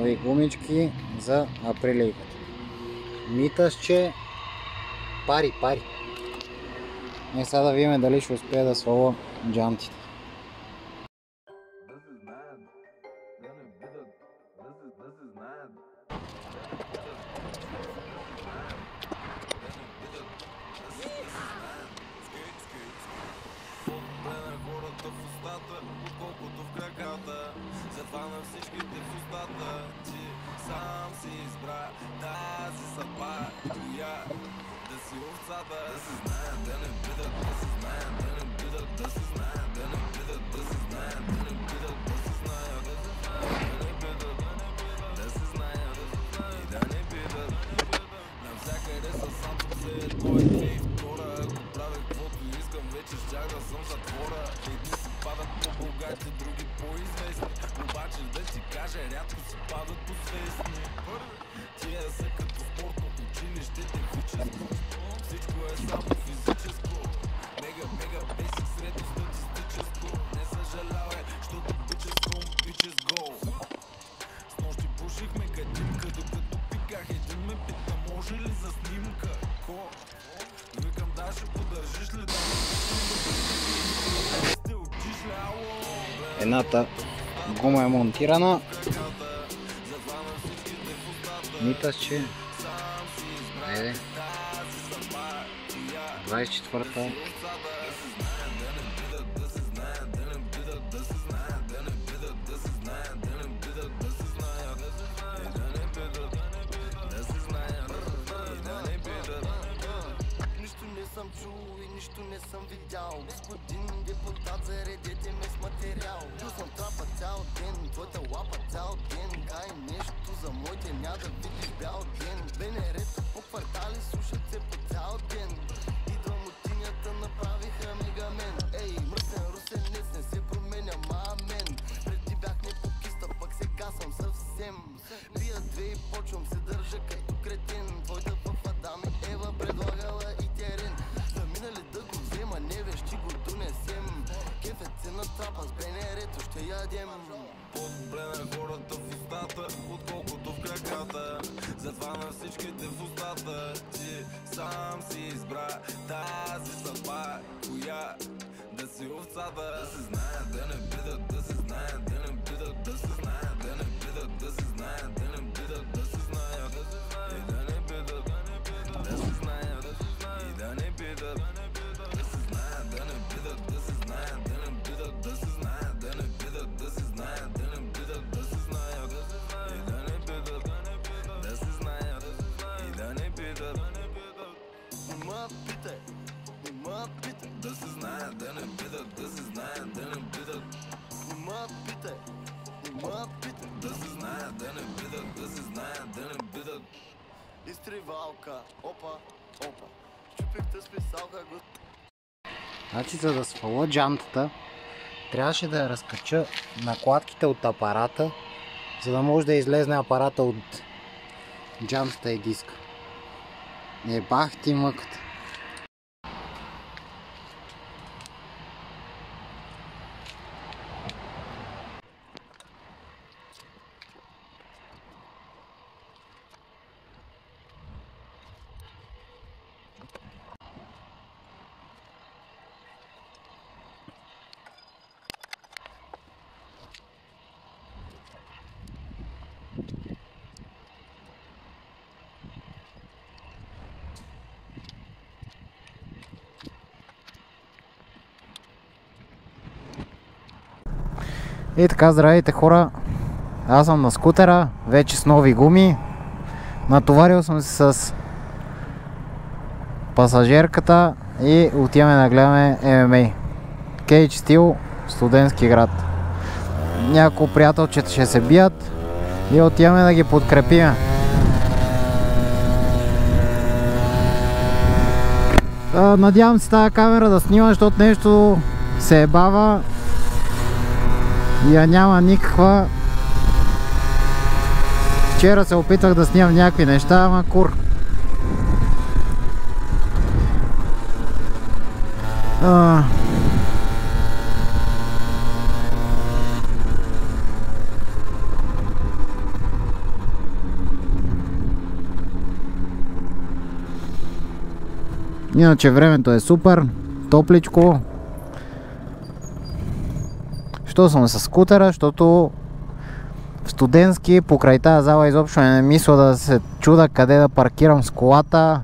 нови гумички за априлийката. Митасче, пари. И сега да видим дали ще успея да сваля джантите. Отколкото в краката, затова на всичките в устата, че сам си избра тази съдба, коя да си овцата. Да се знаят, да не бидат, да се знаят, да не бидат, да се знаят, да не бидат, да се знаят, да не бидат, да се знаят, да не бидат, да се знаят и да не бидат. Навсякъде със сам съм се кой и втора, ако правя каквото искам, вече щях да съм затвора. Едни си падат по-богати, други по-известни, обаче да ти кажа, рядко си падат по-свестни. Тия са като спортно училище, техническо, всичко е само физическо. Мега бейсик, средно статистическо. Не съжалявай, защото bitches go. С нощи пушихме кадимка, докато пиках. Един ме пита, може ли за снимка? Ко? Викам, да, ще поддържиш ли да сте учиш ли, ало? Едната гума е монтирана. Митасче. Айде. 24-та. Нищо не съм чул и нищо не съм видял. Господин депутат, заредете ме с материал. Чул съм трапа цял ден, твоята лапа цял ден. Кай нещо за моите, няма да видиш бял ден. БНР-то по квартали слушат се по цял ден. Идвам от тинята, направиха мегамен. Ей, мръсен русенец, не се променя, мамен. Преди бях не покиста, пък сега съм съвсем. Пия две и почвам се държа като кретен. Твоята в Адам и Ева предлагала и терен. Заминали да го взема, не виж, че го донесем. Кефет се на трапа с БНР-то ще ядем. По-добре на хората в устата, отколкото в краката. Затова на всичките в устата, че сам си избра тази съдба, коя да си овцата. Да се знаят, да не бидат, да се знаят, да не бидат, да се знаят, да не бидат, да се знаят, да не бидат, да се знаят и да не бидат, да се знаят и да не бидат, да се знаят, да не бидат, да се знаят, да не бидат, да се знаят, да не бидат, да се знаят, да не бидат, да се знаят и да не бидат, да се знаят и да не бидат. Не ма питай, да се знаят, да не бидат, да се знаят, да не бидат. Не ма питай, да се знаят, да не бидат, да се знаят, да не бидат. Изтривалка, опа, щупихте с писалка, го... Значи, за да сваля джантата, трябваше да я разкача накладките от апарата, за да може да излезне апарата от джантата и диска. Не бах ти мъката. И така, здравейте хора, аз съм на скутера, вече с нови гуми. Натоварил съм се с пасажирката и отиваме да гледаме MMA. Cage Steel, Студентски град. Няколко приятелчета ще се бият и отиваме да ги подкрепим. Надявам се тази камера да снима, защото нещо се ебава. Я няма никаква. Вчера се опитах да снимам някакви неща, ама кур. Иначе времето е супер, топличко. Що съм с скутера? Защото в Студентски покрай тази зала изобщо не мисля да се чуда къде да паркирам с колата.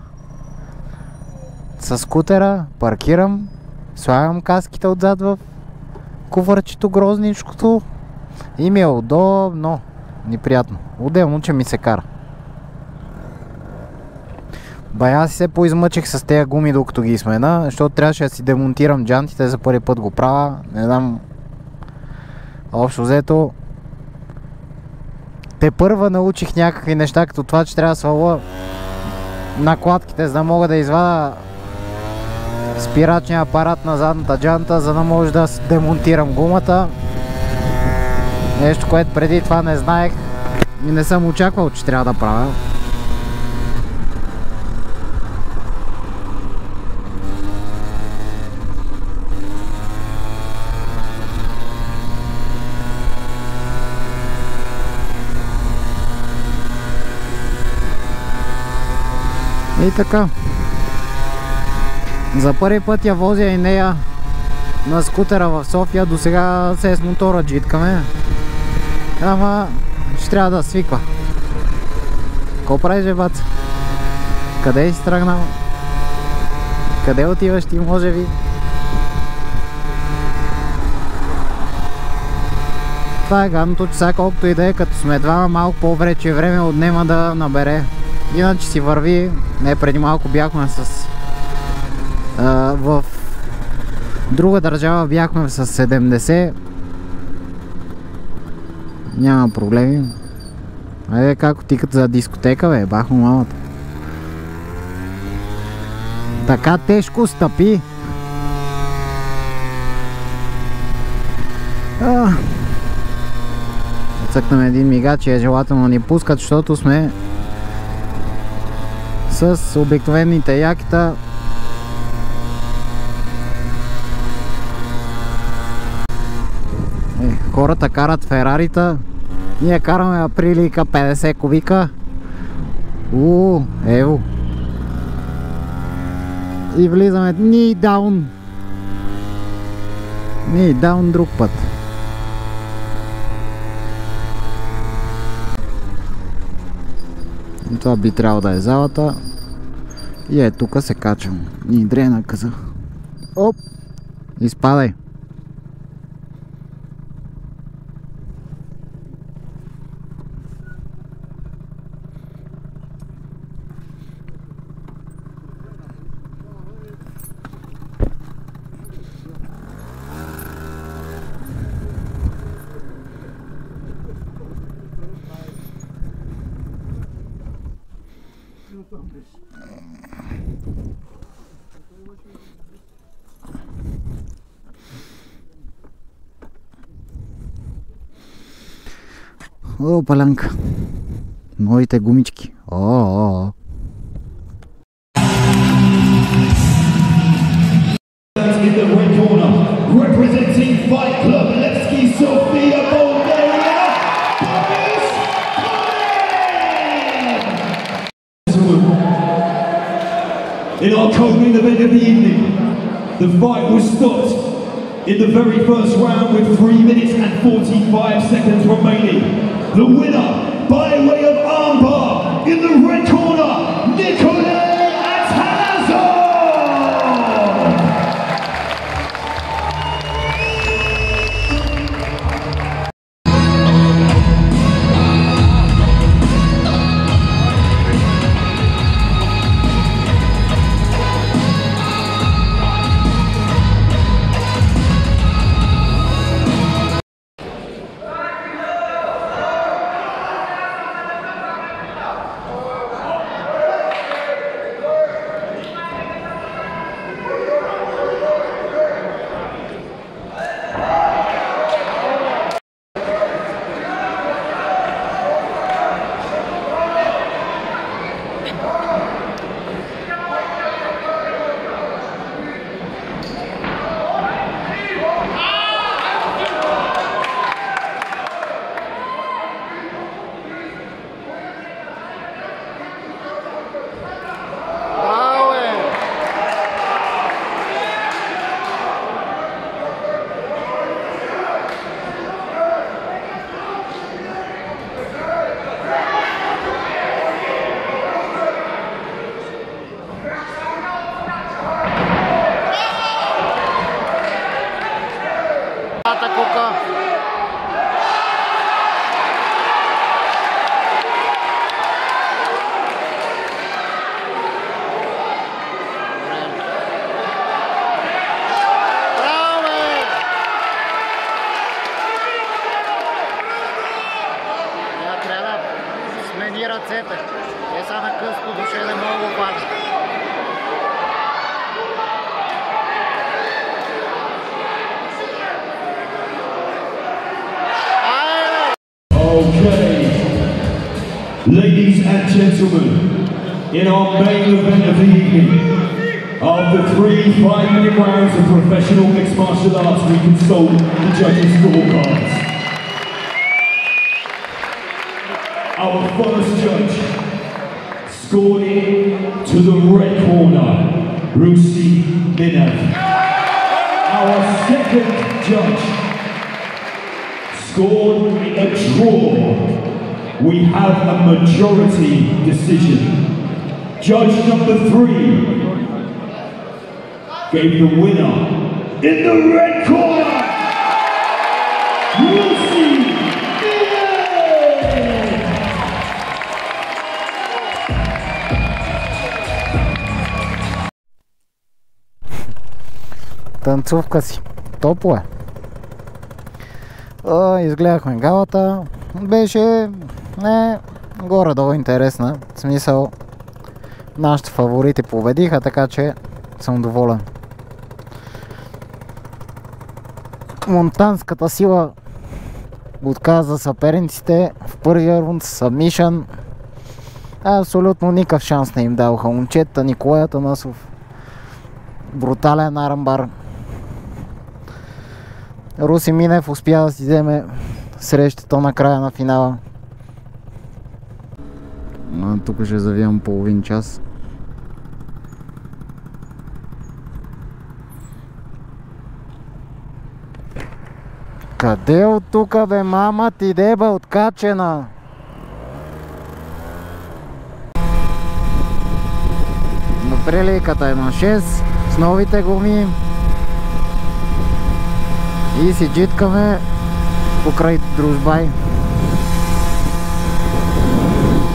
С скутера паркирам, слагам каските отзад в куфарчето грозничкото и ми е удобно, неприятно. Отделно, че ми се кара. Бая си се поизмъчих с тези гуми докато ги смена, защото трябваше да си демонтирам джантите, за първи път го правя. Не знам, общо взето те първа научих някакви неща, като това, че трябва да сваля накладките, за да мога да извада спирачния апарат на задната джанта, за да може да демонтирам гумата. Нещо, което преди това не знаех и не съм очаквал, че трябва да правя. И така. За първи път я возя и нея на скутера в София. До сега се с мотора джиткаме. Ама ще трябва да свиква. Ко правиш, бац? Къде си тръгнал? Къде отиваш ти, може би? Това е гадното, че сега колкото и да е, като сме двама, малко по-вече време отнема да набере. Иначе си върви. Не, преди малко бяхме с... в друга държава бяхме с 70. Няма проблеми. Айде, како тикат за дискотека, бе, бах му мамата. Така тежко стъпи. Цъкнем един мигач и е желателно да ни пускат, защото сме с обикновените якита. Хората карат Ферарита, ние караме Априлийка 50 кубика. Ево. И влизаме ни даун друг път. И това би трябвало да е залата. И е, тук се качвам. Ни дрена каза. Оп! Изпадай! О, палянка. Новите гумички. О. In the red corner, representing Fight Club Levski Sofia, Bulgaria, Boris Klein! In our co-main event of the evening, the fight was stopped in the very first round with 3 minutes and 45 seconds remaining. The winner, by way of armbar, in the red corner, Nikolay Attanasov! ръцете. Те са на къско душе, не мога да пада. Okay, ladies and gentlemen, in our main event of the evening, after 3 5-minute rounds of professional mixed martial arts, we consult the judges' scorecards. Our first judge scored in to the red corner, Rusi Minav. Our second judge scored a draw. We have a majority decision. Judge number 3 gave the winner in the red corner, Rusi Танцовка си. Топло е. Изгледахме галата. Беше горе-долу интересна. В смисъл, нашите фаворити победиха, така че съм доволен. Монтанската сила отказа съперниците в първия рунд с сабмишън. Абсолютно никакъв шанс не им даваха момчета. Николай Атанасов. Брутален армбар. Руси Минев успя да си вземе срещата на края на финала. Тук ще завивам половин час. Къде от тука бе, мама ти деба откачена? Но приликата е на 6 с новите гуми. И си джиткаме покрай Дружбай.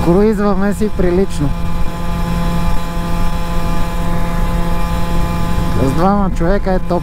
Круизваме си прилично. С 2 човека е топ.